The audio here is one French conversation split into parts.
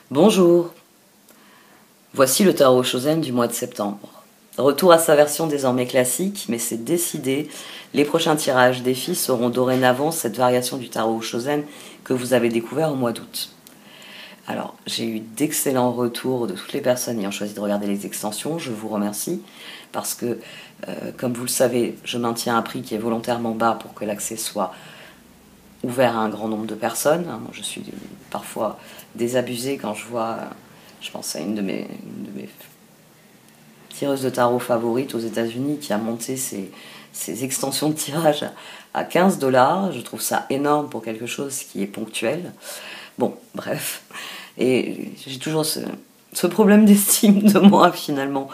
Bonjour, voici le tarot Shozen du mois de septembre. Retour à sa version désormais classique, mais c'est décidé, les prochains tirages défis seront dorénavant cette variation du tarot Shozen que vous avez découvert au mois d'août. Alors, j'ai eu d'excellents retours de toutes les personnes ayant choisi de regarder les extensions, je vous remercie, parce que, comme vous le savez, je maintiens un prix qui est volontairement bas pour que l'accès soit ouvert à un grand nombre de personnes. Moi, je suis parfois désabusée quand je vois, je pense à une de mes tireuses de tarot favorites aux États-Unis qui a monté ses extensions de tirage à 15 $. Je trouve ça énorme pour quelque chose qui est ponctuel. Bon, bref. Et j'ai toujours ce problème d'estime de moi, finalement,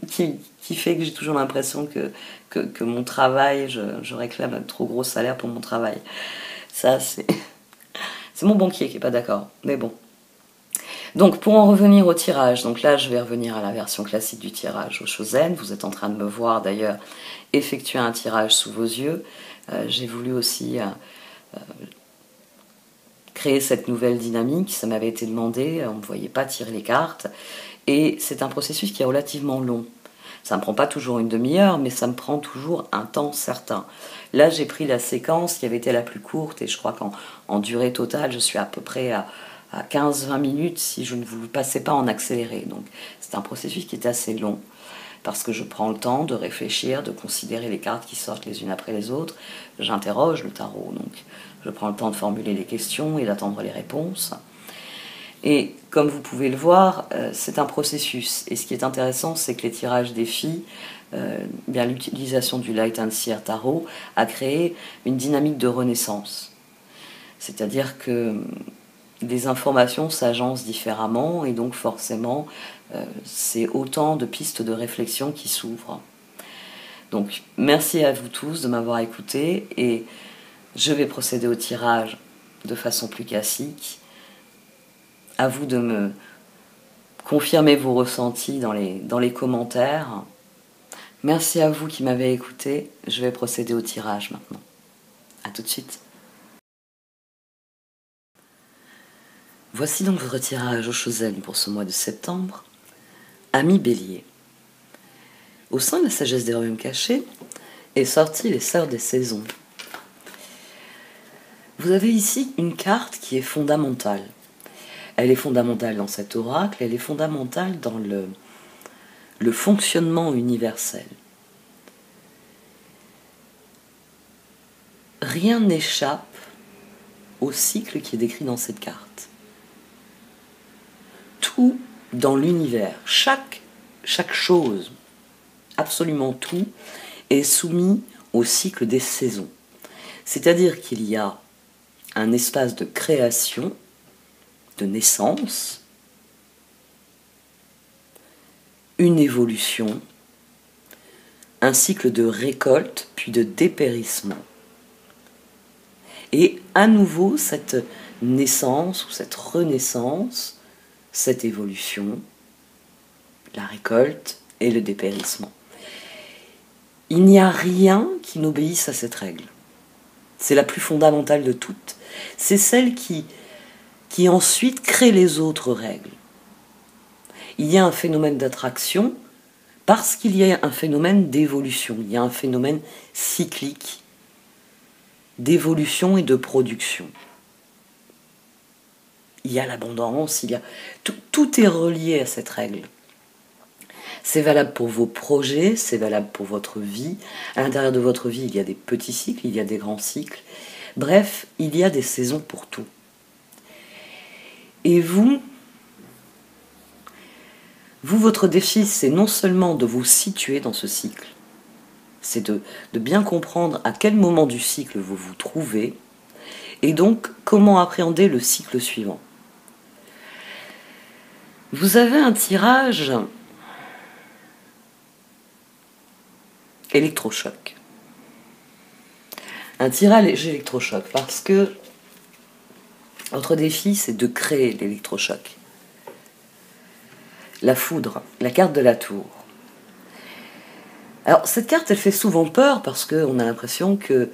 qui fait que j'ai toujours l'impression que mon travail, je réclame un trop gros salaire pour mon travail. Ça, c'est mon banquier qui n'est pas d'accord, mais bon. Donc, pour en revenir au tirage, donc là, je vais revenir à la version classique du tirage au Shozen. Vous êtes en train de me voir, d'ailleurs, effectuer un tirage sous vos yeux. J'ai voulu aussi créer cette nouvelle dynamique. Ça m'avait été demandé, on ne me voyait pas tirer les cartes. Et c'est un processus qui est relativement long. Ça ne me prend pas toujours une demi-heure, mais ça me prend toujours un temps certain. Là, j'ai pris la séquence qui avait été la plus courte, et je crois qu'en durée totale, je suis à peu près à 15-20 minutes si je ne vous le passais pas en accéléré. Donc c'est un processus qui est assez long, parce que je prends le temps de réfléchir, de considérer les cartes qui sortent les unes après les autres. J'interroge le tarot, donc je prends le temps de formuler les questions et d'attendre les réponses. Et comme vous pouvez le voir, c'est un processus. Et ce qui est intéressant, c'est que les tirages défis, bien l'utilisation du Light and Seer Tarot a créé une dynamique de renaissance. C'est-à-dire que les informations s'agencent différemment et donc forcément, c'est autant de pistes de réflexion qui s'ouvrent. Donc merci à vous tous de m'avoir écouté et je vais procéder au tirage de façon plus classique. À vous de me confirmer vos ressentis dans les commentaires. Merci à vous qui m'avez écouté. Je vais procéder au tirage maintenant. A tout de suite. Voici donc votre tirage au Shozen pour ce mois de septembre. Amis Bélier. Au sein de la sagesse des royaumes cachés est sortie les sœurs des saisons. Vous avez ici une carte qui est fondamentale. Elle est fondamentale dans cet oracle, elle est fondamentale dans le fonctionnement universel. Rien n'échappe au cycle qui est décrit dans cette carte. Tout dans l'univers, chaque chose, absolument tout, est soumis au cycle des saisons. C'est-à-dire qu'il y a un espace de création, de naissance, une évolution, un cycle de récolte, puis de dépérissement. Et à nouveau, cette naissance ou cette renaissance, cette évolution, la récolte et le dépérissement. Il n'y a rien qui n'obéisse à cette règle. C'est la plus fondamentale de toutes. C'est celle qui ensuite crée les autres règles. Il y a un phénomène d'attraction parce qu'il y a un phénomène d'évolution. Il y a un phénomène cyclique d'évolution et de production. Il y a l'abondance, tout est relié à cette règle. C'est valable pour vos projets, c'est valable pour votre vie. À l'intérieur de votre vie, il y a des petits cycles, il y a des grands cycles. Bref, il y a des saisons pour tout. Et vous, votre défi, c'est non seulement de vous situer dans ce cycle, c'est de bien comprendre à quel moment du cycle vous vous trouvez, et donc comment appréhender le cycle suivant. Vous avez un tirage électrochoc. Un tirage électrochoc, parce que votre défi, c'est de créer l'électrochoc. La foudre, la carte de la tour. Alors, cette carte, elle fait souvent peur parce qu'on a l'impression que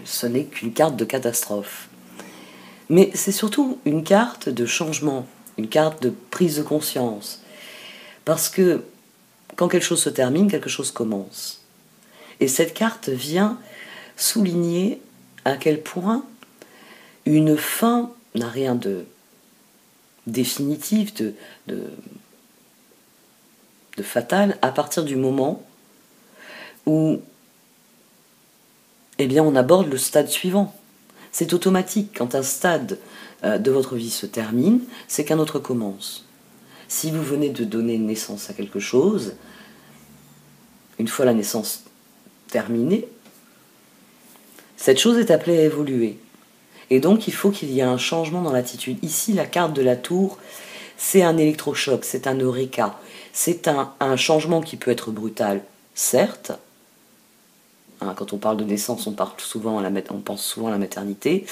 ce n'est qu'une carte de catastrophe. Mais c'est surtout une carte de changement, une carte de prise de conscience. Parce que quand quelque chose se termine, quelque chose commence. Et cette carte vient souligner à quel point une fin n'a rien de définitif, de fatal, à partir du moment où eh bien, on aborde le stade suivant. C'est automatique. Quand un stade de votre vie se termine, c'est qu'un autre commence. Si vous venez de donner naissance à quelque chose, une fois la naissance terminée, cette chose est appelée à évoluer. Et donc, il faut qu'il y ait un changement dans l'attitude. Ici, la carte de la tour, c'est un électrochoc, c'est un eureka. C'est un changement qui peut être brutal, certes. Quand on parle de naissance, on pense souvent à la maternité.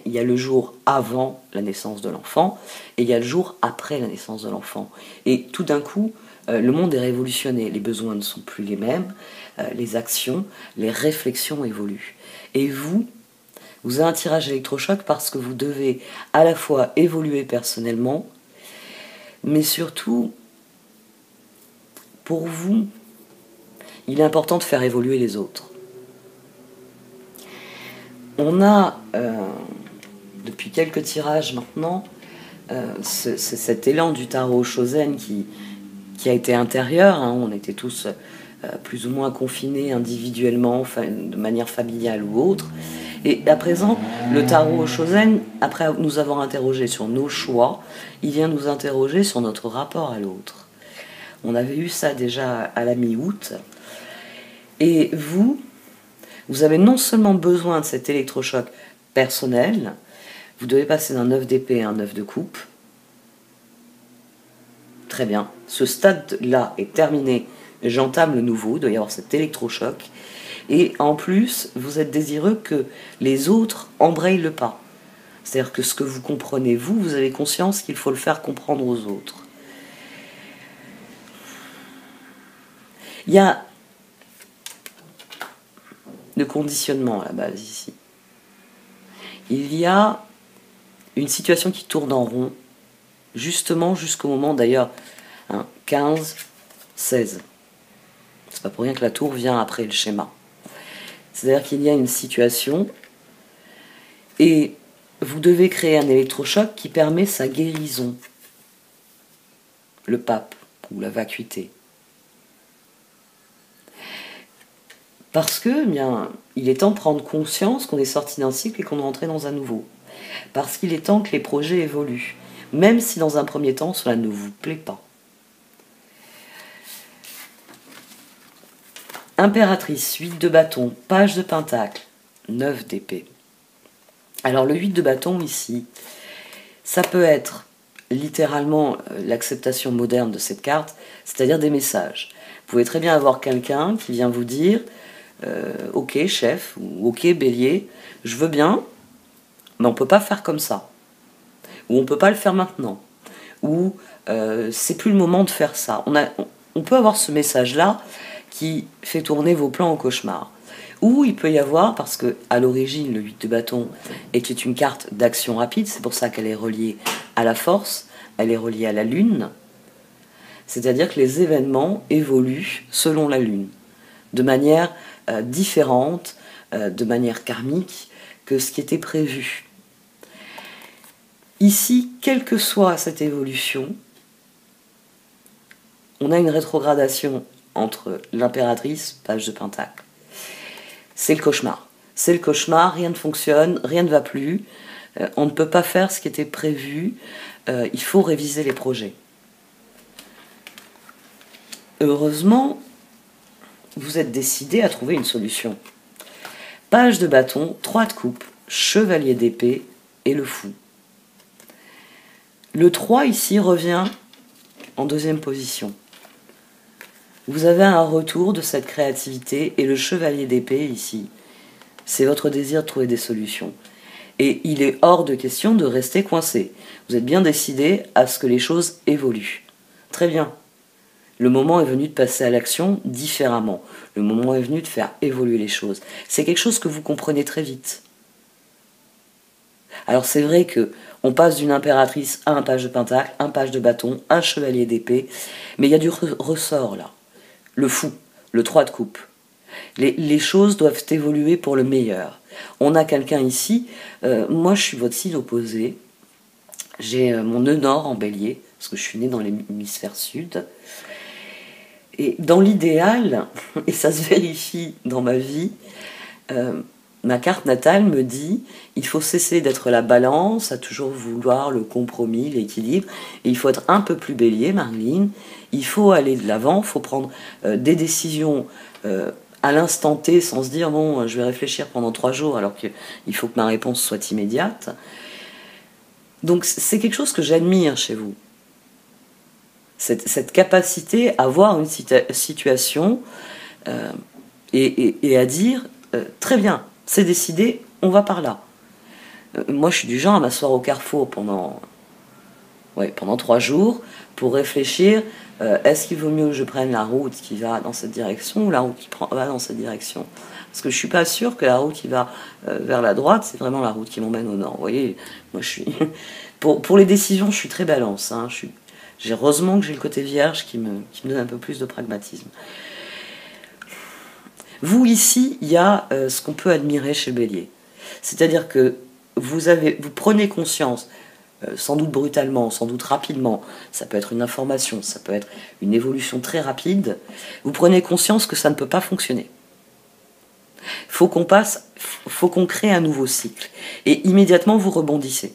Il y a le jour avant la naissance de l'enfant et il y a le jour après la naissance de l'enfant. Et tout d'un coup, le monde est révolutionné. Les besoins ne sont plus les mêmes, les actions, les réflexions évoluent. Et vous avez un tirage électrochoc parce que vous devez à la fois évoluer personnellement, mais surtout, pour vous, il est important de faire évoluer les autres. On a, depuis quelques tirages maintenant, cet élan du tarot Shozen qui a été intérieur. On était tous plus ou moins confinés individuellement, de manière familiale ou autre. Et à présent, le tarot Shozen, après nous avoir interrogés sur nos choix, il vient nous interroger sur notre rapport à l'autre. On avait eu ça déjà à la mi-août. Et vous avez non seulement besoin de cet électrochoc personnel, vous devez passer d'un 9 d'épée à un 9 de coupe. Très bien, ce stade-là est terminé, j'entame le nouveau, il doit y avoir cet électrochoc. Et en plus, vous êtes désireux que les autres embrayent le pas. C'est-à-dire que ce que vous comprenez, vous avez conscience qu'il faut le faire comprendre aux autres. Il y a de conditionnement à la base ici. Il y a une situation qui tourne en rond, justement jusqu'au moment d'ailleurs 15, 16. C'est pas pour rien que la tour vient après le schéma. C'est-à-dire qu'il y a une situation et vous devez créer un électrochoc qui permet sa guérison. Le pape ou la vacuité. Parce que, il est temps de prendre conscience qu'on est sorti d'un cycle et qu'on est entré dans un nouveau. Parce qu'il est temps que les projets évoluent, même si dans un premier temps cela ne vous plaît pas. Impératrice, 8 de bâton, page de pentacle, 9 d'épée. Alors le 8 de bâton ici, ça peut être littéralement l'acceptation moderne de cette carte, c'est-à-dire des messages. Vous pouvez très bien avoir quelqu'un qui vient vous dire ok chef, ou ok bélier, je veux bien, mais on ne peut pas faire comme ça. Ou on ne peut pas le faire maintenant. Ou c'est plus le moment de faire ça. On peut avoir ce message-là qui fait tourner vos plans au cauchemar. Ou il peut y avoir, parce que à l'origine, le 8 de bâton est une carte d'action rapide, c'est pour ça qu'elle est reliée à la force, elle est reliée à la lune, c'est-à-dire que les événements évoluent selon la lune, de manière différente, de manière karmique, que ce qui était prévu. Ici, quelle que soit cette évolution, on a une rétrogradation entre l'impératrice, page de pentacle. C'est le cauchemar. C'est le cauchemar, rien ne fonctionne, rien ne va plus, on ne peut pas faire ce qui était prévu, il faut réviser les projets. Heureusement, vous êtes décidé à trouver une solution. Page de bâton, 3 de coupe, chevalier d'épée et le fou. Le 3 ici revient en deuxième position. Vous avez un retour de cette créativité et le chevalier d'épée ici, c'est votre désir de trouver des solutions. Et il est hors de question de rester coincé. Vous êtes bien décidé à ce que les choses évoluent. Très bien. Le moment est venu de passer à l'action différemment. Le moment est venu de faire évoluer les choses. C'est quelque chose que vous comprenez très vite. Alors c'est vrai que on passe d'une impératrice à un page de pentacle, un page de bâton, un chevalier d'épée, mais il y a du ressort là. Le fou, le 3 de coupe. Les choses doivent évoluer pour le meilleur. On a quelqu'un ici, moi je suis votre signe opposé, j'ai mon nœud nord en bélier, parce que je suis née dans l'hémisphère sud, et dans l'idéal, et ça se vérifie dans ma vie, ma carte natale me dit il faut cesser d'être la balance, à toujours vouloir le compromis, l'équilibre, et il faut être un peu plus bélier, Marlene, il faut aller de l'avant, il faut prendre des décisions à l'instant T sans se dire bon, je vais réfléchir pendant 3 jours alors qu'il faut que ma réponse soit immédiate. Donc c'est quelque chose que j'admire chez vous. Cette capacité à voir une situation et à dire très bien, c'est décidé, on va par là. Moi je suis du genre à m'asseoir au carrefour pendant 3 jours pour réfléchir, est-ce qu'il vaut mieux que je prenne la route qui va dans cette direction ou la route qui va dans cette direction? Parce que je suis pas sûre que la route qui va vers la droite, c'est vraiment la route qui m'emmène au nord. Vous voyez, moi je suis... pour les décisions, je suis très balance. Hein. Heureusement que j'ai le côté vierge qui me donne un peu plus de pragmatisme. Vous, ici, il y a ce qu'on peut admirer chez Bélier. C'est-à-dire que vous prenez conscience, sans doute brutalement, sans doute rapidement, ça peut être une information, ça peut être une évolution très rapide, vous prenez conscience que ça ne peut pas fonctionner. Faut qu'on crée un nouveau cycle. Et immédiatement, vous rebondissez.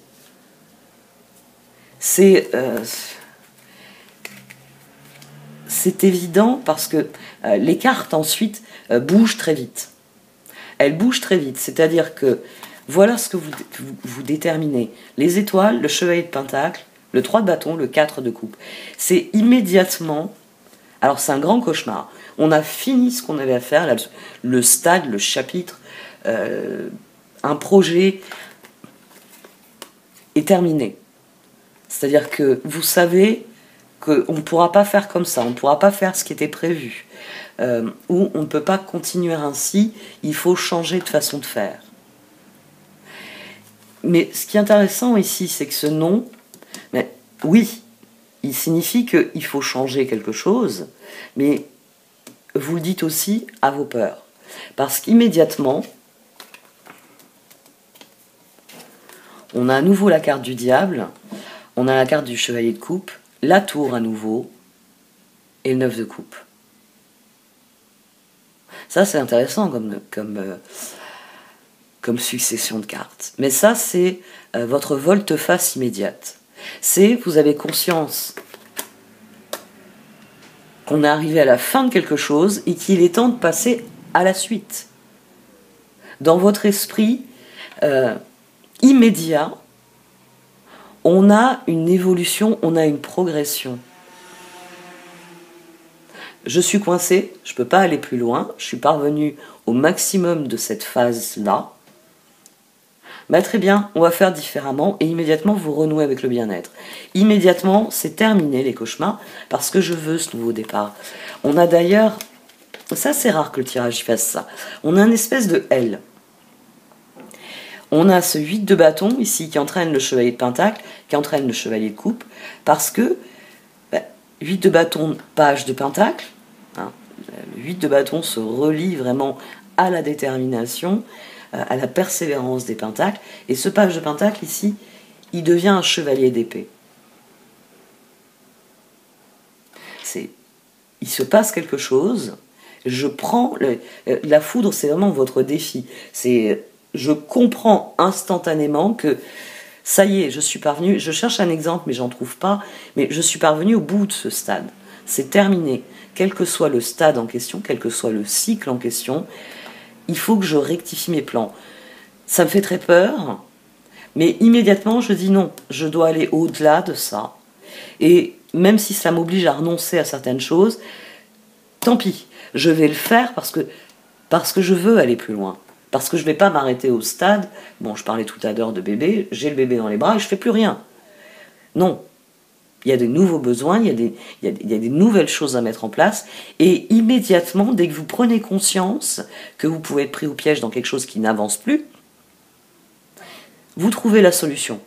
C'est évident parce que les cartes ensuite bougent très vite. Elles bougent très vite, c'est-à-dire que voilà ce que vous déterminez. Les étoiles, le chevalier de pentacle, le 3 de bâton, le 4 de coupe. C'est immédiatement... Alors c'est un grand cauchemar. On a fini ce qu'on avait à faire, là, le stade, le chapitre, un projet est terminé. C'est-à-dire que vous savez qu'on ne pourra pas faire comme ça, on ne pourra pas faire ce qui était prévu, ou on ne peut pas continuer ainsi, il faut changer de façon de faire. Mais ce qui est intéressant ici, c'est que ce nom, mais oui, il signifie qu'il faut changer quelque chose, mais vous le dites aussi à vos peurs. Parce qu'immédiatement, on a à nouveau la carte du diable, on a la carte du chevalier de coupe, la tour à nouveau, et le 9 de coupe. Ça, c'est intéressant comme succession de cartes. Mais ça, c'est votre volte-face immédiate. Vous avez conscience qu'on est arrivé à la fin de quelque chose et qu'il est temps de passer à la suite. Dans votre esprit immédiat, on a une évolution, on a une progression. Je suis coincé, je ne peux pas aller plus loin, je suis parvenu au maximum de cette phase-là. Bah, très bien, on va faire différemment et immédiatement vous renouez avec le bien-être. Immédiatement, c'est terminé les cauchemars parce que je veux ce nouveau départ. On a d'ailleurs, ça c'est rare que le tirage fasse ça, on a une espèce de L. On a ce 8 de bâton ici qui entraîne le chevalier de pentacle, qui entraîne le chevalier de coupe, parce que 8 de bâton, page de pentacle, hein, le 8 de bâton se relie vraiment à la détermination, à la persévérance des pentacles, et ce page de pentacle ici, il devient un chevalier d'épée. Il se passe quelque chose, je prends, la foudre c'est vraiment votre défi, je comprends instantanément que ça y est, je suis parvenu, je cherche un exemple mais j'en trouve pas, mais je suis parvenu au bout de ce stade, c'est terminé, quel que soit le stade en question, quel que soit le cycle en question, il faut que je rectifie mes plans. Ça me fait très peur, mais immédiatement je dis non, je dois aller au-delà de ça, et même si ça m'oblige à renoncer à certaines choses, tant pis, je vais le faire parce que je veux aller plus loin. Parce que je ne vais pas m'arrêter au stade, bon, je parlais tout à l'heure de bébé, j'ai le bébé dans les bras et je ne fais plus rien. Non, il y a des nouveaux besoins, il y a des nouvelles choses à mettre en place, et immédiatement, dès que vous prenez conscience que vous pouvez être pris au piège dans quelque chose qui n'avance plus, vous trouvez la solution.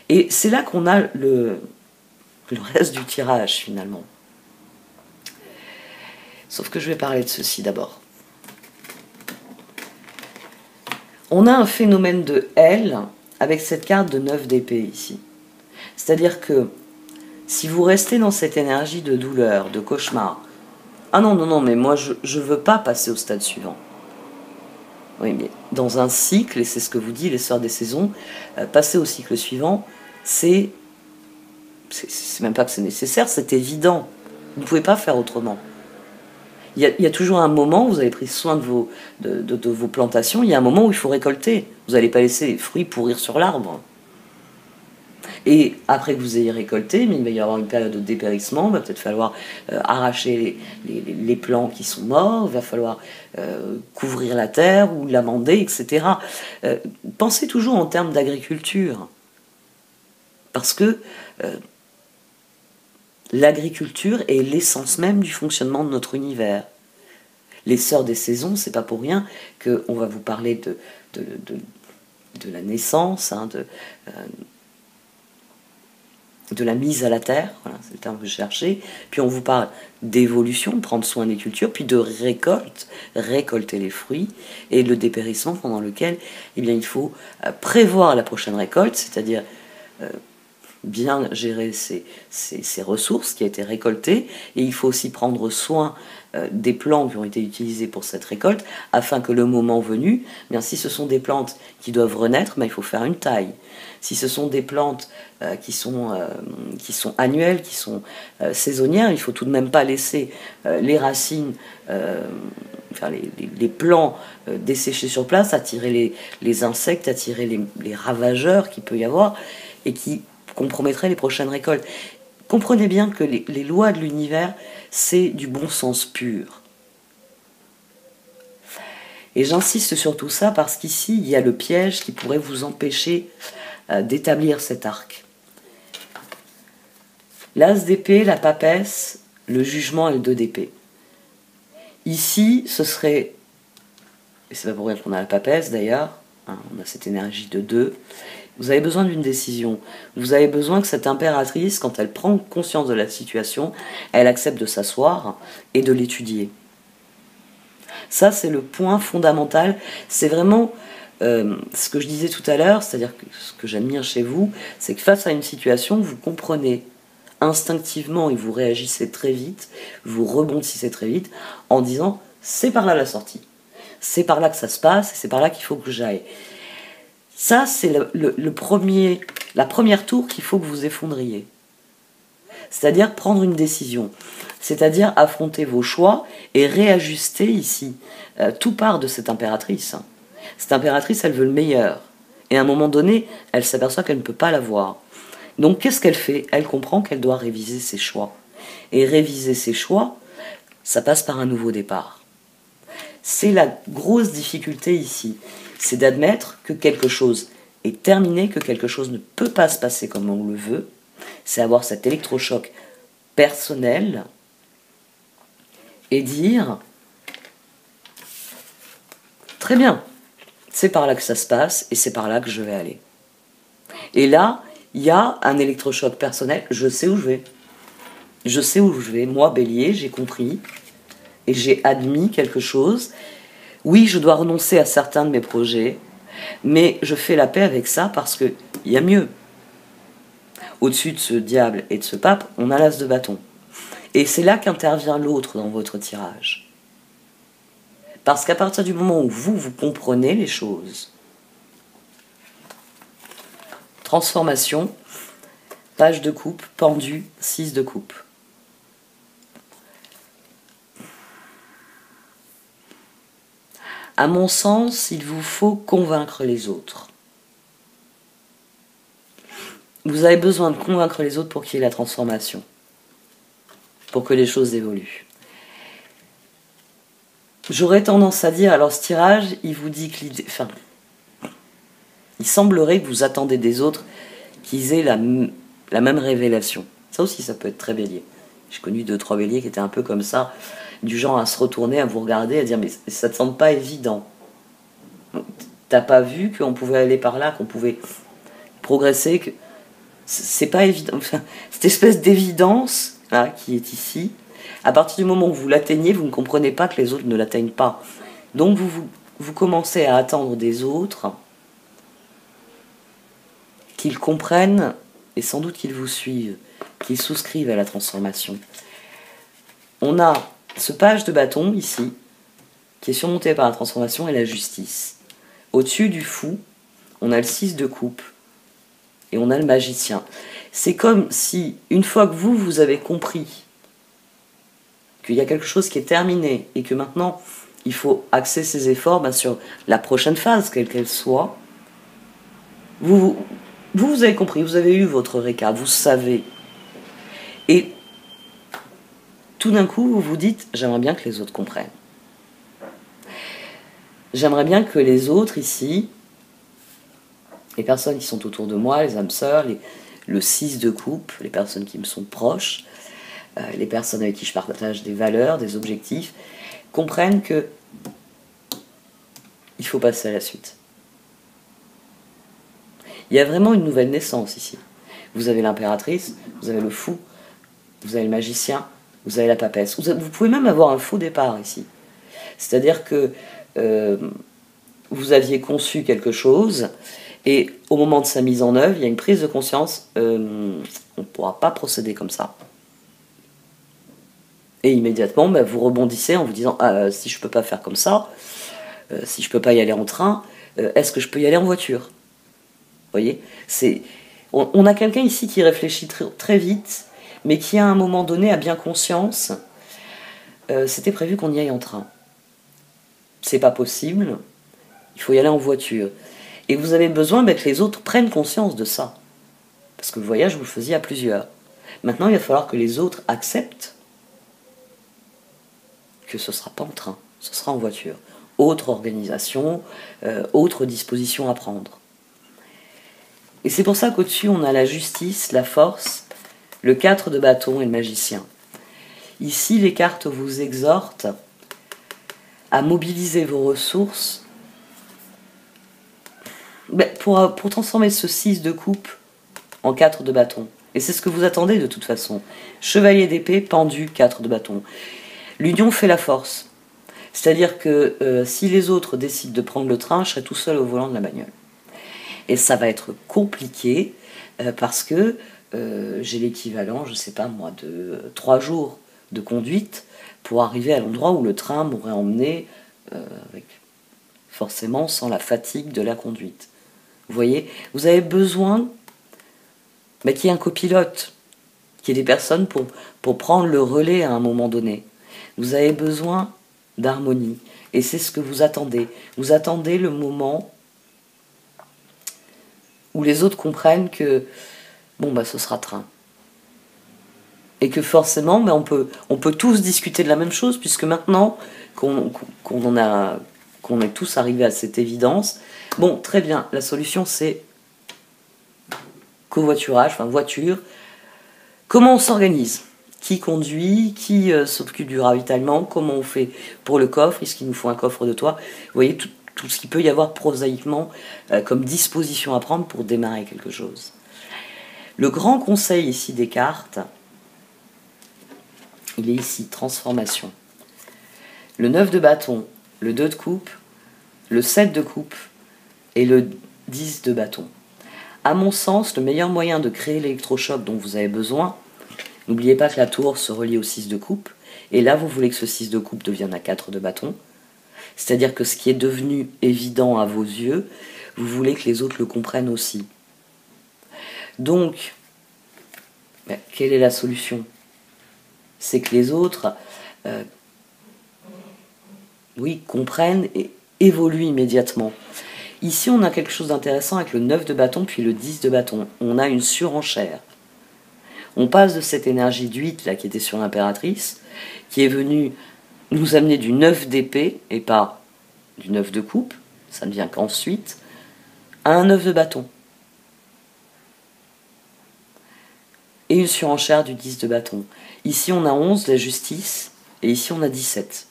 Et c'est là qu'on a le reste du tirage, finalement. Sauf que je vais parler de ceci d'abord. On a un phénomène de L avec cette carte de 9 d'épée ici. C'est-à-dire que si vous restez dans cette énergie de douleur, de cauchemar, ah non, non, non, mais moi je ne veux pas passer au stade suivant. Oui, mais dans un cycle, et c'est ce que vous dit les Sœurs des Saisons, passer au cycle suivant, c'est même pas que c'est nécessaire, c'est évident. Vous ne pouvez pas faire autrement. Il y a toujours un moment où vous avez pris soin de vos plantations, il y a un moment où il faut récolter. Vous n'allez pas laisser les fruits pourrir sur l'arbre. Et après que vous ayez récolté, mais il va y avoir une période de dépérissement, il va peut-être falloir arracher les plants qui sont morts, il va falloir couvrir la terre ou l'amender, etc. Pensez toujours en termes d'agriculture. Parce que l'agriculture est l'essence même du fonctionnement de notre univers. Les Sœurs des Saisons, c'est pas pour rien qu'on va vous parler de la naissance, hein, de la mise à la terre, voilà, c'est le terme que je cherchais, puis on vous parle d'évolution, prendre soin des cultures, puis de récolte, récolter les fruits, et le dépérissement pendant lequel eh bien, il faut prévoir la prochaine récolte, c'est-à-dire bien gérer ces ressources qui ont été récoltées, et il faut aussi prendre soin des plants qui ont été utilisés pour cette récolte, afin que le moment venu, bien, si ce sont des plantes qui doivent renaître, ben, il faut faire une taille. Si ce sont des plantes qui sont annuelles, qui sont saisonnières, il ne faut tout de même pas laisser les racines, enfin les plants desséchés sur place, attirer les insectes, attirer les ravageurs qu'il peut y avoir, et qui compromettraient les prochaines récoltes. Comprenez bien que les lois de l'univers, c'est du bon sens pur. Et j'insiste sur tout ça parce qu'ici, il y a le piège qui pourrait vous empêcher d'établir cet arc. L'as d'épée, la papesse, le jugement et le 2 d'épée. Ici, ce serait, et c'est pas pour rien qu'on a la papesse d'ailleurs, hein, on a cette énergie de 2, vous avez besoin d'une décision. Vous avez besoin que cette impératrice, quand elle prend conscience de la situation, elle accepte de s'asseoir et de l'étudier. Ça, c'est le point fondamental. C'est vraiment ce que je disais tout à l'heure, c'est-à-dire que ce que j'admire chez vous, c'est que face à une situation, vous comprenez instinctivement et vous réagissez très vite, vous rebondissez très vite en disant « c'est par là la sortie, c'est par là que ça se passe, c'est par là qu'il faut que j'aille ». Ça, c'est la première tour qu'il faut que vous effondriez. C'est-à-dire prendre une décision. C'est-à-dire affronter vos choix et réajuster ici. Tout part de cette impératrice. Cette impératrice, elle veut le meilleur. Et à un moment donné, elle s'aperçoit qu'elle ne peut pas l'avoir. Donc, qu'est-ce qu'elle fait? Elle comprend qu'elle doit réviser ses choix. Et réviser ses choix, ça passe par un nouveau départ. C'est la grosse difficulté ici. C'est d'admettre que quelque chose est terminé, que quelque chose ne peut pas se passer comme on le veut. C'est avoir cet électrochoc personnel et dire « Très bien, c'est par là que ça se passe et c'est par là que je vais aller. » Et là, il y a un électrochoc personnel, je sais où je vais. Je sais où je vais. Moi, Bélier, j'ai compris et j'ai admis quelque chose. Oui, je dois renoncer à certains de mes projets, mais je fais la paix avec ça parce qu'il y a mieux. Au-dessus de ce diable et de ce pape, on a l'as de bâton. Et c'est là qu'intervient l'autre dans votre tirage. Parce qu'à partir du moment où vous comprenez les choses, transformation, page de coupe, pendu, 6 de coupe. À mon sens, il vous faut convaincre les autres. Vous avez besoin de convaincre les autres pour qu'il y ait la transformation, pour que les choses évoluent. J'aurais tendance à dire, alors ce tirage, il vous dit que l'idée... Enfin, il semblerait que vous attendez des autres qu'ils aient la même révélation. Ça aussi, ça peut être très bélier. J'ai connu 2-3 béliers qui étaient un peu comme ça, du genre à se retourner, à vous regarder, à dire « mais ça ne te semble pas évident ». T'as pas vu qu'on pouvait aller par là, qu'on pouvait progresser, que c'est pas évident. Enfin, cette espèce d'évidence là, qui est ici, à partir du moment où vous l'atteignez, vous ne comprenez pas que les autres ne l'atteignent pas. Donc vous commencez à attendre des autres qu'ils comprennent et sans doute qu'ils vous suivent, qu'ils souscrivent à la transformation. On a ce page de bâton ici, qui est surmonté par la transformation et la justice. Au-dessus du fou, on a le 6 de coupe et on a le magicien. C'est comme si, une fois que vous avez compris qu'il y a quelque chose qui est terminé et que maintenant il faut axer ses efforts sur la prochaine phase, quelle qu'elle soit, vous avez compris, vous avez eu votre récap, vous savez. Et tout d'un coup, vous vous dites, j'aimerais bien que les autres comprennent. J'aimerais bien que les autres ici, les personnes qui sont autour de moi, les âmes sœurs, le 6 de coupe, les personnes qui me sont proches, les personnes avec qui je partage des valeurs, des objectifs, comprennent que il faut passer à la suite. Il y a vraiment une nouvelle naissance ici. Vous avez l'impératrice, vous avez le fou, vous avez le magicien, vous avez la papesse. Vous pouvez même avoir un faux départ ici. C'est-à-dire que vous aviez conçu quelque chose et au moment de sa mise en œuvre, il y a une prise de conscience, on ne pourra pas procéder comme ça. Et immédiatement, vous rebondissez en vous disant si je ne peux pas faire comme ça, si je ne peux pas y aller en train, est-ce que je peux y aller en voiture? Vous voyez, on a quelqu'un ici qui réfléchit très vite, mais qui à un moment donné a bien conscience, c'était prévu qu'on y aille en train. C'est pas possible, il faut y aller en voiture. Et vous avez besoin que les autres prennent conscience de ça. Parce que le voyage, vous le faisiez à plusieurs. Maintenant, il va falloir que les autres acceptent que ce ne sera pas en train, ce sera en voiture. Autre organisation, autre disposition à prendre. Et c'est pour ça qu'au-dessus, on a la justice, la force, le 4 de bâton et le magicien. Ici, les cartes vous exhortent à mobiliser vos ressources pour transformer ce 6 de coupe en 4 de bâton. Et c'est ce que vous attendez de toute façon. Chevalier d'épée, pendu, 4 de bâton. L'union fait la force. C'est-à-dire que si les autres décident de prendre le train, je serai tout seul au volant de la bagnole. Et ça va être compliqué parce que j'ai l'équivalent, je ne sais pas moi, de 3 jours de conduite pour arriver à l'endroit où le train m'aurait emmené forcément sans la fatigue de la conduite. Vous voyez, vous avez besoin qu'il y ait un copilote, qu'il y ait des personnes pour prendre le relais à un moment donné. Vous avez besoin d'harmonie. Et c'est ce que vous attendez. Vous attendez le moment où les autres comprennent que ce sera train. Et que forcément, on peut tous discuter de la même chose, puisque maintenant qu'on est tous arrivés à cette évidence, très bien, la solution c'est covoiturage, voiture. Comment on s'organise? Qui conduit? Qui s'occupe du ravitaillement? Comment on fait pour le coffre? Est-ce qu'il nous faut un coffre de toit? Vous voyez, tout ce qu'il peut y avoir prosaïquement comme disposition à prendre pour démarrer quelque chose. Le grand conseil ici des cartes, il est ici, transformation. Le 9 de bâton, le 2 de coupe, le 7 de coupe et le 10 de bâton. À mon sens, le meilleur moyen de créer l'électrochoc dont vous avez besoin, n'oubliez pas que la tour se relie au 6 de coupe, et là vous voulez que ce 6 de coupe devienne un 4 de bâton, c'est-à-dire que ce qui est devenu évident à vos yeux, vous voulez que les autres le comprennent aussi. Donc, quelle est la solution? C'est que les autres comprennent et évoluent immédiatement. Ici, on a quelque chose d'intéressant avec le 9 de bâton puis le 10 de bâton. On a une surenchère. On passe de cette énergie du 8 là, qui était sur l'impératrice, qui est venue nous amener du 9 d'épée et pas du 9 de coupe, ça ne vient qu'ensuite, à un 9 de bâton. Et une surenchère du 10 de bâton. Ici, on a 11, la justice, et ici, on a 17.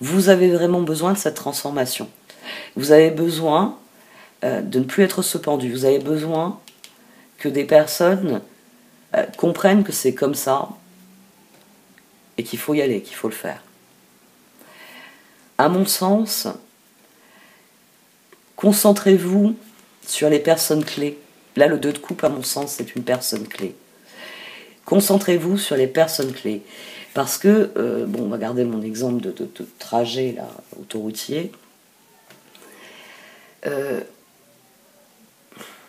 Vous avez vraiment besoin de cette transformation. Vous avez besoin de ne plus être suspendu. Vous avez besoin que des personnes comprennent que c'est comme ça et qu'il faut y aller, qu'il faut le faire. À mon sens, concentrez-vous sur les personnes clés. Là, le 2 de coupe, à mon sens, c'est une personne clé. Concentrez-vous sur les personnes clés. Parce que, bon, on va garder mon exemple de trajet là, autoroutier.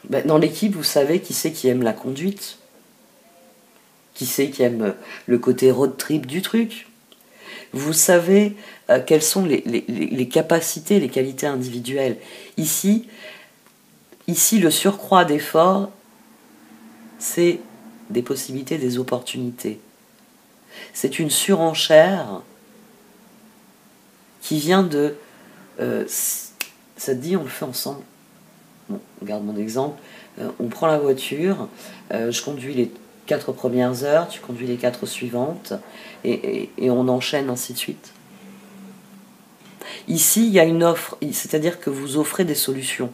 Dans l'équipe, vous savez qui c'est qui aime la conduite, qui c'est qui aime le côté road trip du truc. Vous savez quelles sont les capacités, les qualités individuelles. Ici, le surcroît d'effort, c'est des possibilités, des opportunités. C'est une surenchère qui vient de... ça te dit, on le fait ensemble. Bon, regarde mon exemple. On prend la voiture, je conduis les 4 premières heures, tu conduis les 4 suivantes, et on enchaîne ainsi de suite. Ici, il y a une offre, c'est-à-dire que vous offrez des solutions.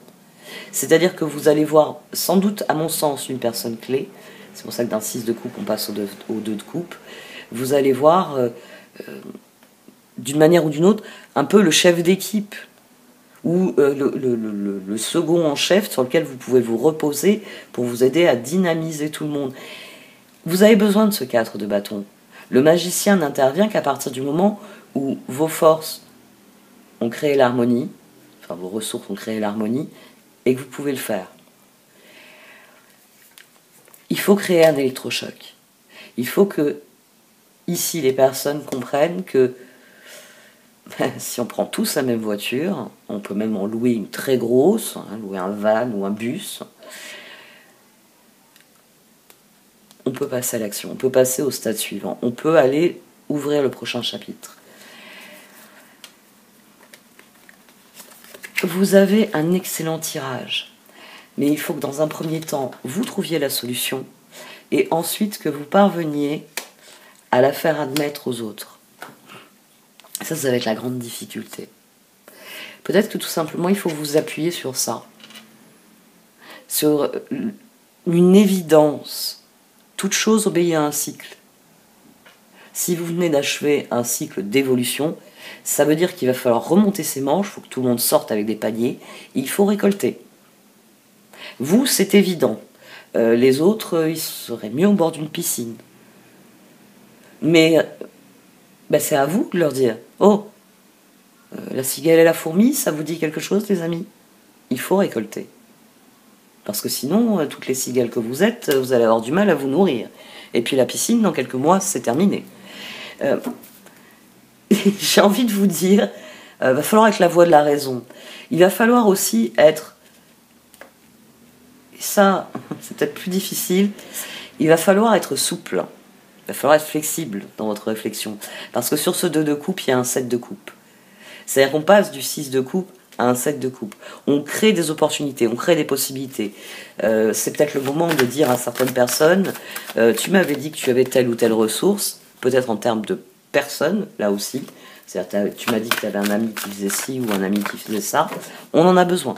C'est-à-dire que vous allez voir, sans doute, à mon sens, une personne clé. C'est pour ça que d'un 6 de coupe, on passe au 2 de coupe. Vous allez voir, d'une manière ou d'une autre, un peu le chef d'équipe, ou le second en chef sur lequel vous pouvez vous reposer pour vous aider à dynamiser tout le monde. Vous avez besoin de ce 4 de bâton. Le magicien n'intervient qu'à partir du moment où vos forces ont créé l'harmonie, enfin vos ressources ont créé l'harmonie, et que vous pouvez le faire. Il faut créer un électrochoc. Il faut que, ici, les personnes comprennent que si on prend tous la même voiture, on peut même en louer une très grosse, louer un van ou un bus, on peut passer à l'action, on peut passer au stade suivant, on peut aller ouvrir le prochain chapitre. Vous avez un excellent tirage, mais il faut que dans un premier temps, vous trouviez la solution, et ensuite que vous parveniez à la faire admettre aux autres. Ça va être la grande difficulté. Peut-être que tout simplement, il faut vous appuyer sur ça. Sur une évidence. Toute chose obéit à un cycle. Si vous venez d'achever un cycle d'évolution, ça veut dire qu'il va falloir remonter ses manches, il faut que tout le monde sorte avec des paniers, et il faut récolter. Vous, c'est évident. Les autres, ils seraient mieux au bord d'une piscine. Mais c'est à vous de leur dire « Oh, la cigale et la fourmi, ça vous dit quelque chose, les amis ?» Il faut récolter. Parce que sinon, toutes les cigales que vous êtes, vous allez avoir du mal à vous nourrir. Et puis la piscine, dans quelques mois, c'est terminé. J'ai envie de vous dire, va falloir être la voix de la raison. Il va falloir aussi être... Ça, c'est peut-être plus difficile. Il va falloir être souple. Il va falloir être flexible dans votre réflexion. Parce que sur ce 2 de coupe, il y a un 7 de coupe. C'est-à-dire qu'on passe du 6 de coupe à un 7 de coupe. On crée des opportunités, on crée des possibilités. C'est peut-être le moment de dire à certaines personnes, tu m'avais dit que tu avais telle ou telle ressource, peut-être en termes de personnes, là aussi. C'est-à-dire, tu m'as dit que tu avais un ami qui faisait ci ou un ami qui faisait ça. On en a besoin.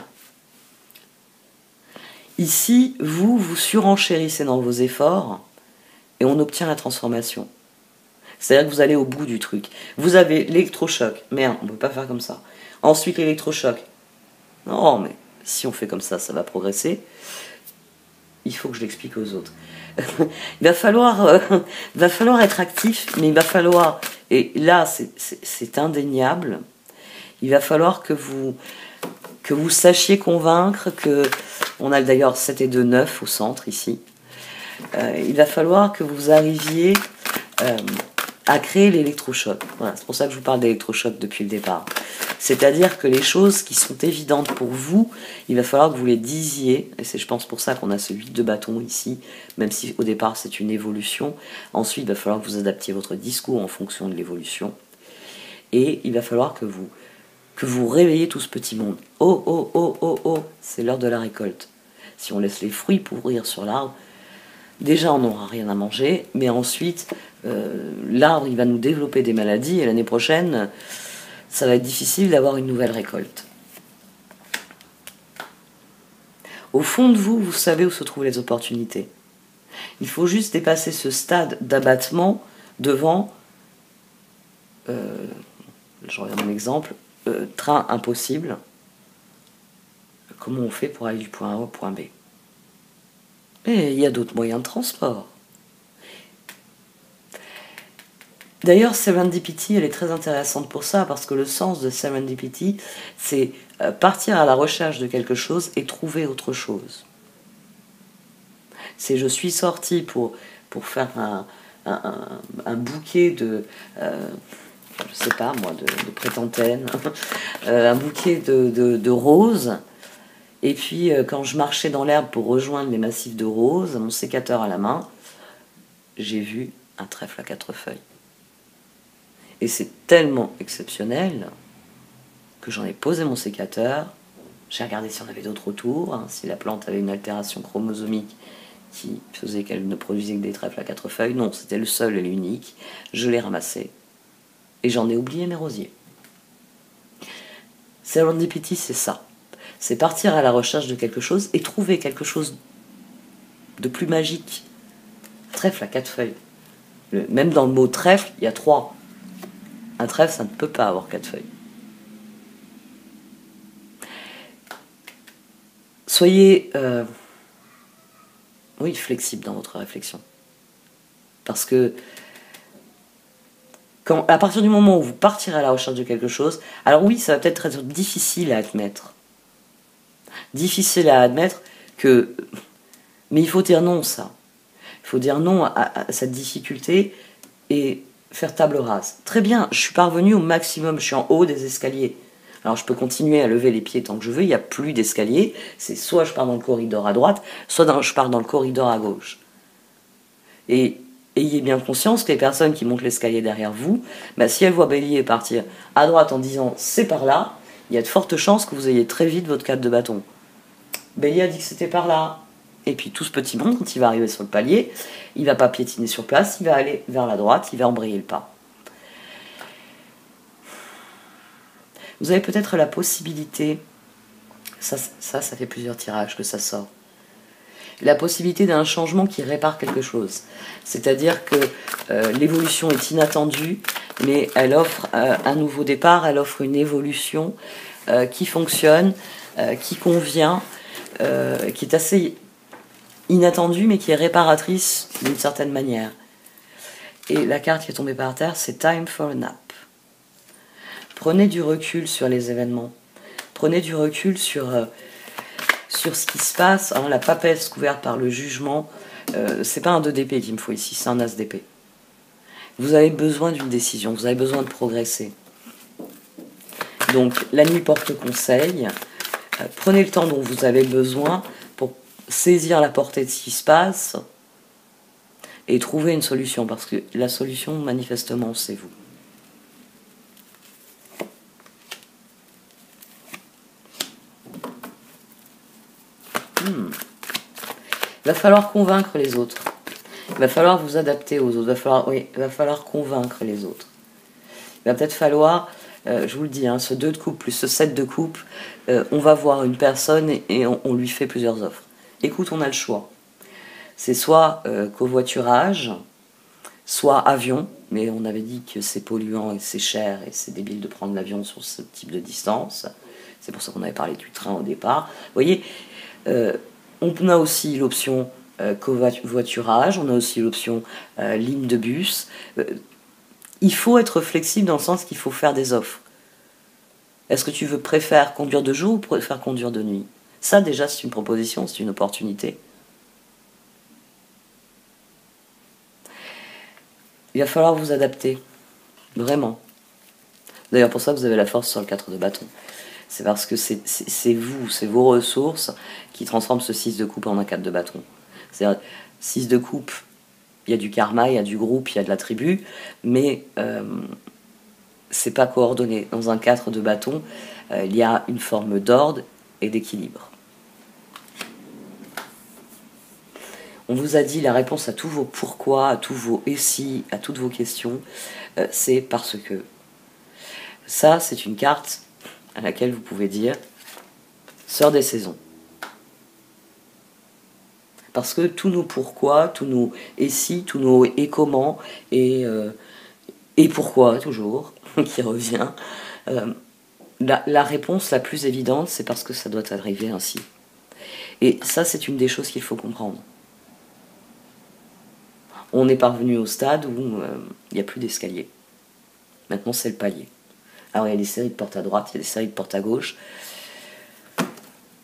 Ici, vous surenchérissez dans vos efforts et on obtient la transformation. C'est-à-dire que vous allez au bout du truc. Vous avez l'électrochoc. Merde, on ne peut pas faire comme ça. Ensuite, l'électrochoc. Non, mais si on fait comme ça, ça va progresser. Il faut que je l'explique aux autres. Il va falloir être actif, mais il va falloir, et là, c'est indéniable, il va falloir que vous sachiez convaincre que, on a d'ailleurs 7 et 2, 9 au centre ici, il va falloir que vous arriviez à créer l'électrochoc. Voilà, c'est pour ça que je vous parle d'électrochoc depuis le départ. C'est-à-dire que les choses qui sont évidentes pour vous, il va falloir que vous les disiez, et c'est je pense pour ça qu'on a ce 8 de bâton ici, même si au départ c'est une évolution. Ensuite, il va falloir que vous adaptiez votre discours en fonction de l'évolution. Et il va falloir que vous réveillez tout ce petit monde. Oh, oh, oh, oh, oh, c'est l'heure de la récolte. Si on laisse les fruits pourrir sur l'arbre, déjà on n'aura rien à manger, mais ensuite, l'arbre il va nous développer des maladies, et l'année prochaine, ça va être difficile d'avoir une nouvelle récolte. Au fond de vous, vous savez où se trouvent les opportunités. Il faut juste dépasser ce stade d'abattement devant, je reviens à mon exemple, train impossible. Comment on fait pour aller du point A au point B? Et il y a d'autres moyens de transport. D'ailleurs, Serendipity, elle est très intéressante pour ça, parce que le sens de Serendipity, c'est partir à la recherche de quelque chose et trouver autre chose. C'est je suis sorti pour faire un bouquet de, je sais pas moi, de prêtantène, un bouquet de roses, et puis quand je marchais dans l'herbe pour rejoindre les massifs de roses, mon sécateur à la main, j'ai vu un trèfle à 4 feuilles. Et c'est tellement exceptionnel que j'en ai posé mon sécateur, j'ai regardé si on avait d'autres autour, hein, si la plante avait une altération chromosomique qui faisait qu'elle ne produisait que des trèfles à 4 feuilles. Non, c'était le seul et l'unique. Je l'ai ramassé. Et j'en ai oublié mes rosiers. Serendipity, c'est ça. C'est partir à la recherche de quelque chose et trouver quelque chose de plus magique. Trèfle à 4 feuilles. Même dans le mot trèfle, il y a 3. Un trèfle, ça ne peut pas avoir 4 feuilles. Soyez flexible dans votre réflexion. Parce que à partir du moment où vous partirez à la recherche de quelque chose, alors oui, ça va peut-être être difficile à admettre. Difficile à admettre que... Mais il faut dire non, ça. Il faut dire non à cette difficulté et faire table rase. Très bien, je suis parvenu au maximum, je suis en haut des escaliers. Alors je peux continuer à lever les pieds tant que je veux, il n'y a plus d'escalier. C'est soit je pars dans le corridor à droite, soit je pars dans le corridor à gauche. Et ayez bien conscience que les personnes qui montent l'escalier derrière vous, si elles voient Bélier partir à droite en disant c'est par là, il y a de fortes chances que vous ayez très vite votre 4 de bâton. Bélier a dit que c'était par là. Et puis tout ce petit monde, quand il va arriver sur le palier, il ne va pas piétiner sur place, il va aller vers la droite, il va embrayer le pas. Vous avez peut-être la possibilité, ça fait plusieurs tirages que ça sort, la possibilité d'un changement qui répare quelque chose. C'est-à-dire que l'évolution est inattendue, mais elle offre un nouveau départ, elle offre une évolution qui fonctionne, qui convient, qui est assez inattendue, mais qui est réparatrice d'une certaine manière. Et la carte qui est tombée par terre, c'est Time for a Nap. Prenez du recul sur les événements. Prenez du recul sur ce qui se passe. Alors, la papesse couverte par le jugement, c'est pas un 2 d'épée qu'il me faut ici, c'est un as d'épée. Vous avez besoin d'une décision, vous avez besoin de progresser. Donc, la nuit porte conseil. Prenez le temps dont vous avez besoin pour saisir la portée de ce qui se passe et trouver une solution, parce que la solution, manifestement, c'est vous. Il va falloir convaincre les autres. Il va falloir vous adapter aux autres. Il va falloir convaincre les autres. Il va peut-être falloir, je vous le dis, ce 2 de coupe plus ce 7 de coupe, on va voir une personne et on lui fait plusieurs offres. Écoute, on a le choix. C'est soit covoiturage, soit avion, mais on avait dit que c'est polluant et c'est cher et c'est débile de prendre l'avion sur ce type de distance. C'est pour ça qu'on avait parlé du train au départ. Vous voyez, on a aussi l'option covoiturage, on a aussi l'option ligne de bus. Il faut être flexible dans le sens qu'il faut faire des offres. Est-ce que tu préfères conduire de jour ou préfères conduire de nuit? Ça déjà c'est une proposition, c'est une opportunité. Il va falloir vous adapter, vraiment. D'ailleurs pour ça vous avez la force sur le 4 de bâton. C'est parce que c'est vous, c'est vos ressources qui transforment ce 6 de coupe en un 4 de bâton. C'est-à-dire 6 de coupe, il y a du karma, il y a du groupe, il y a de la tribu, mais c'est pas coordonné. Dans un 4 de bâton, il y a une forme d'ordre et d'équilibre. On vous a dit la réponse à tous vos pourquoi, à tous vos et si, à toutes vos questions, c'est parce que. Ça, c'est une carte à laquelle vous pouvez dire Sœur des saisons. Parce que tous nos pourquoi, tous nos et si, tous nos et comment, et pourquoi toujours, qui revient, la réponse la plus évidente, c'est parce que ça doit arriver ainsi. Et ça, c'est une des choses qu'il faut comprendre. On est parvenu au stade où il n'y a plus d'escalier. Maintenant, c'est le palier. Alors, il y a des séries de porte à droite, il y a des séries de porte à gauche.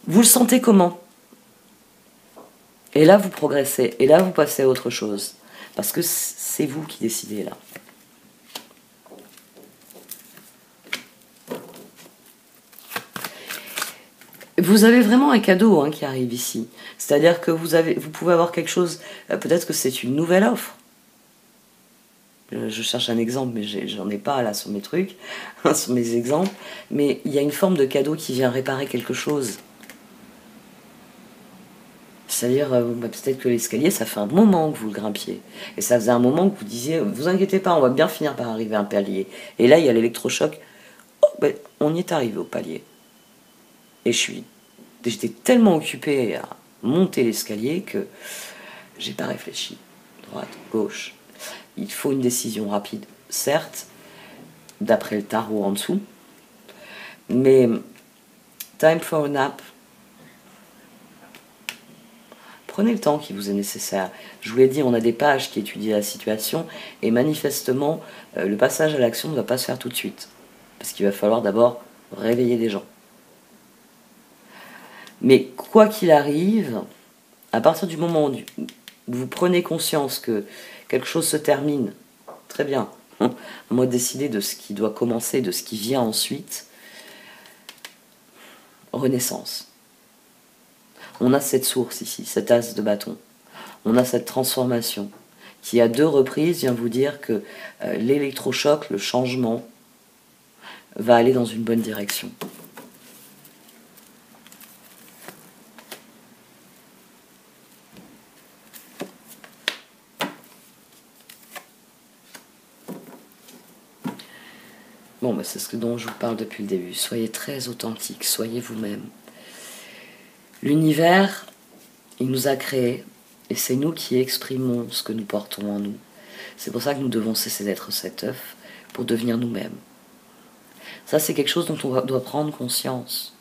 Vous le sentez comment? Et là, vous progressez. Et là, vous passez à autre chose. Parce que c'est vous qui décidez, là. Vous avez vraiment un cadeau qui arrive ici. C'est-à-dire que vous pouvez avoir quelque chose... peut-être que c'est une nouvelle offre. Je cherche un exemple, mais j'en ai pas là sur mes trucs, sur mes exemples. Mais il y a une forme de cadeau qui vient réparer quelque chose. C'est-à-dire, peut-être que l'escalier, ça fait un moment que vous le grimpiez. Et ça faisait un moment que vous disiez, vous inquiétez pas, on va bien finir par arriver à un palier. Et là, il y a l'électrochoc. Oh, ben, on y est arrivé au palier. Et j'étais tellement occupée à monter l'escalier que j'ai pas réfléchi. Droite, gauche. Il faut une décision rapide, certes, d'après le tarot en dessous. Mais time for a nap. Prenez le temps qui vous est nécessaire. Je vous l'ai dit, on a des pages qui étudient la situation et manifestement, le passage à l'action ne va pas se faire tout de suite. Parce qu'il va falloir d'abord réveiller des gens. Mais quoi qu'il arrive, à partir du moment où vous prenez conscience que quelque chose se termine, très bien, moi décider de ce qui doit commencer, de ce qui vient ensuite, renaissance. On a cette source ici, cette as de bâton. On a cette transformation qui, à 2 reprises, vient vous dire que l'électrochoc, le changement, va aller dans une bonne direction. Bon, c'est ce dont je vous parle depuis le début. Soyez très authentique, soyez vous-même. L'univers, il nous a créés, et c'est nous qui exprimons ce que nous portons en nous. C'est pour ça que nous devons cesser d'être cet œuf pour devenir nous-mêmes. Ça, c'est quelque chose dont on doit prendre conscience.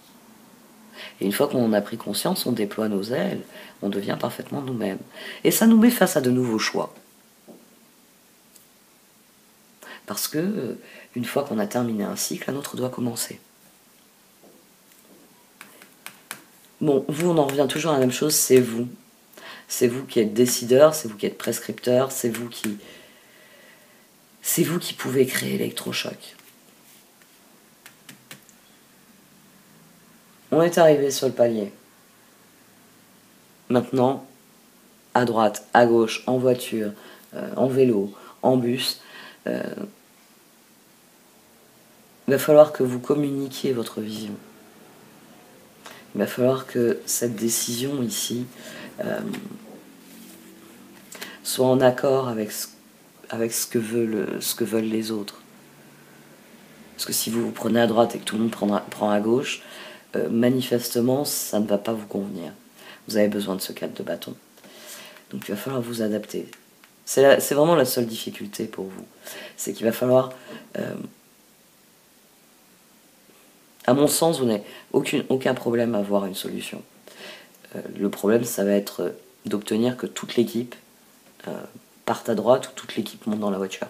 Et une fois qu'on en a pris conscience, on déploie nos ailes, on devient parfaitement nous-mêmes. Et ça nous met face à de nouveaux choix. Parce que, une fois qu'on a terminé un cycle, un autre doit commencer. Bon, vous, on en revient toujours à la même chose, c'est vous. C'est vous qui êtes décideur, c'est vous qui êtes prescripteur, c'est vous qui pouvez créer l'électrochoc. On est arrivé sur le palier. Maintenant, à droite, à gauche, en voiture, en vélo, en bus, il va falloir que vous communiquiez votre vision. Il va falloir que cette décision ici soit en accord avec ce que veulent les autres. Parce que si vous vous prenez à droite et que tout le monde prend à gauche, manifestement, ça ne va pas vous convenir. Vous avez besoin de ce cadre de bâton. Donc il va falloir vous adapter. C'est vraiment la seule difficulté pour vous. C'est qu'il va falloir... à mon sens, vous n'avez aucun problème à avoir une solution. Le problème, ça va être d'obtenir que toute l'équipe parte à droite ou toute l'équipe monte dans la voiture.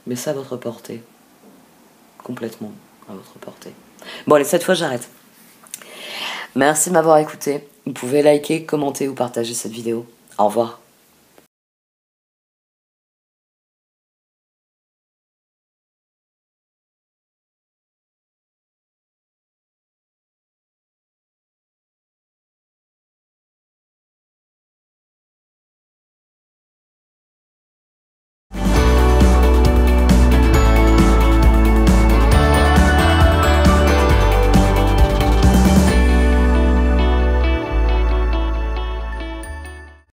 Mais ça à votre portée. Complètement à votre portée. Bon, allez, cette fois, j'arrête. Merci de m'avoir écouté. Vous pouvez liker, commenter ou partager cette vidéo. Au revoir.